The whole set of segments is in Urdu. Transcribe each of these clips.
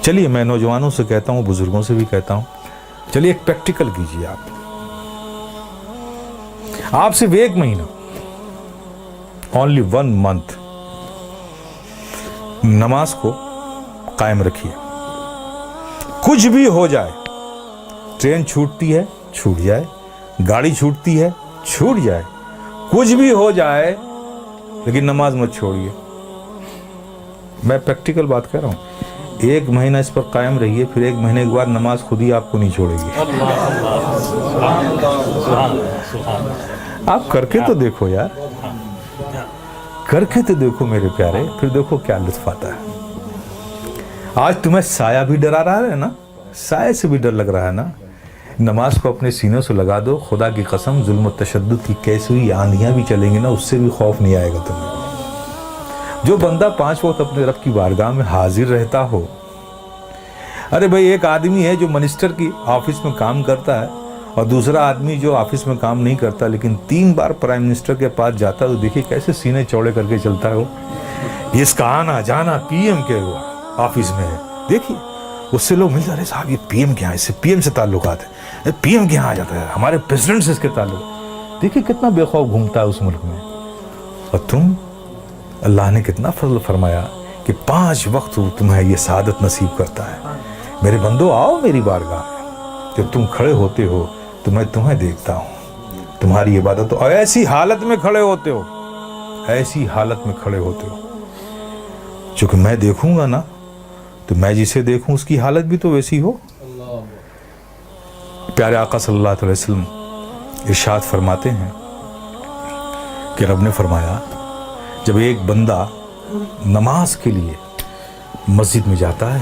چلیے میں نوجوانوں سے کہتا ہوں, بزرگوں سے بھی کہتا ہوں, چلیے ایک پریکٹیکل کیجیے. آپ صرف 1 مہینہ, only 1 month نماز کو قائم رکھیے. کچھ بھی ہو جائے, ٹرین چھوٹتی ہے چھوٹ جائے, گاڑی چھوٹتی ہے چھوٹ جائے, کچھ بھی ہو جائے, لیکن نماز مت چھوڑیے. میں پریکٹیکل بات کہہ رہا ہوں. 1 مہینہ اس پر قائم رہیے, پھر 1 مہینے کے بعد نماز خود ہی آپ کو نہیں چھوڑے گی. آپ کر کے تو دیکھو یار, کر کے تو دیکھو میرے پیارے, پھر دیکھو کیا لطف آتا ہے. آج تمہیں سایہ بھی ڈرا رہا ہے نا, سائے سے بھی ڈر لگ رہا ہے نا, نماز کو اپنے سینوں سے لگا دو. خدا کی قسم ظلم و تشدد کی کیسی ہوئی آندھیاں بھی چلیں گی نا, اس سے بھی خوف نہیں آئے گا تمہیں. جو بندہ 5 وقت اپنے رب کی بارگاہ میں حاضر رہتا ہو. ارے بھائی, ایک آدمی ہے جو منسٹر کی آفس میں کام کرتا ہے, اور دوسرا آدمی جو آفس میں کام نہیں کرتا لیکن 3 بار پرائم منسٹر کے پاس جاتا ہے, تو دیکھیے کیسے سینے چوڑے کر کے چلتا ہے وہ. اس کا آنا جانا پی ایم کے آفس میں ہے. دیکھیے اس سے لوگ ملتے, ارے صاحب یہ پی ایم کے یہاں, اس سے پی ایم سے تعلقات ہیں, پی ایم کے یہاں آ جاتا ہے, ہمارے پریزیڈنٹ سے اس کے تعلق. دیکھیے کتنا بے خوف گھومتا ہے اس ملک میں. اور تم, اللہ نے کتنا فضل فرمایا کہ 5 وقت تمہیں یہ سعادت نصیب کرتا ہے. میرے بندو آؤ میری بارگاہ میں, جب تم کھڑے ہوتے ہو تو میں تمہیں دیکھتا ہوں, تمہاری عبادت, اور ایسی حالت میں کھڑے ہوتے ہو, ایسی حالت میں کھڑے ہوتے ہو. چونکہ میں دیکھوں گا نا, تو میں جسے دیکھوں اس کی حالت بھی تو ویسی ہو. پیارے آقا صلی اللہ علیہ وسلم ارشاد فرماتے ہیں کہ رب نے فرمایا, جب ایک بندہ نماز کے لیے مسجد میں جاتا ہے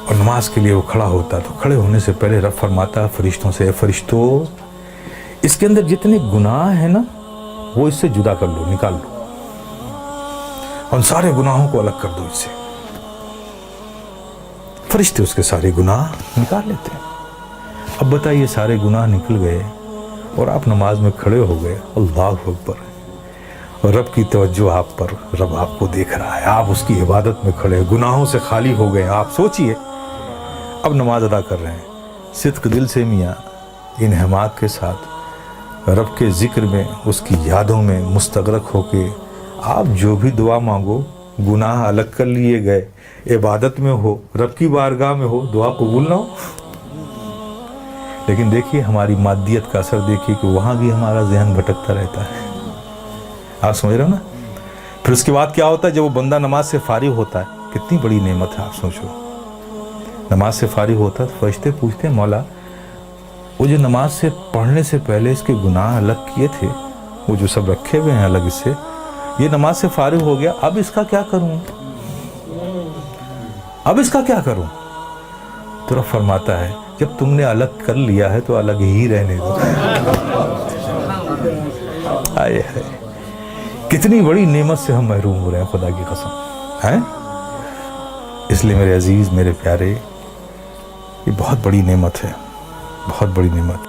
اور نماز کے لیے وہ کھڑا ہوتا ہے, تو کھڑے ہونے سے پہلے رب فرماتا ہے فرشتوں سے, اے فرشتوں, اس کے اندر جتنے گناہ ہیں نا وہ اس سے جدا کر لو, نکال لو, ان سارے گناہوں کو الگ کر دو اس سے. فرشتے اس کے سارے گناہ نکال لیتے ہیں. اب بتائیے, سارے گناہ نکل گئے اور آپ نماز میں کھڑے ہو گئے, اللہ اکبر, اور رب کی توجہ آپ پر, رب آپ کو دیکھ رہا ہے, آپ اس کی عبادت میں کھڑے, گناہوں سے خالی ہو گئے. آپ سوچئے اب نماز ادا کر رہے ہیں, صدق دل سے میاں انہماک کے ساتھ رب کے ذکر میں, اس کی یادوں میں مستغرق ہو کے آپ جو بھی دعا مانگو, گناہ الگ کر لیے گئے, عبادت میں ہو, رب کی بارگاہ میں ہو, دعا قبول نہ ہو. لیکن دیکھیے ہماری مادیت کا اثر دیکھیے کہ وہاں بھی ہمارا ذہن بھٹکتا رہتا ہے. آپ سمجھ رہے ہو نا. پھر اس کے بعد کیا ہوتا ہے, جب وہ بندہ نماز سے فارغ ہوتا ہے, کتنی بڑی نعمت ہے آپ سوچو. نماز سے فارغ ہوتا ہے تو فرشتے پوچھتے ہیں, مولا وہ جو نماز سے پڑھنے سے پہلے اس کے گناہ الگ کیے تھے, وہ جو سب رکھے ہوئے ہیں الگ اس سے, یہ نماز سے فارغ ہو گیا, اب اس کا کیا کروں, اب اس کا کیا کروں. تو رب فرماتا ہے, جب تم نے الگ کر لیا ہے تو الگ ہی رہنے دو. آئے ہے, کتنی بڑی نعمت سے ہم محروم ہو رہے ہیں خدا کی قسم ہیں. اس لیے میرے عزیز, میرے پیارے, یہ بہت بڑی نعمت ہے, بہت بڑی نعمت.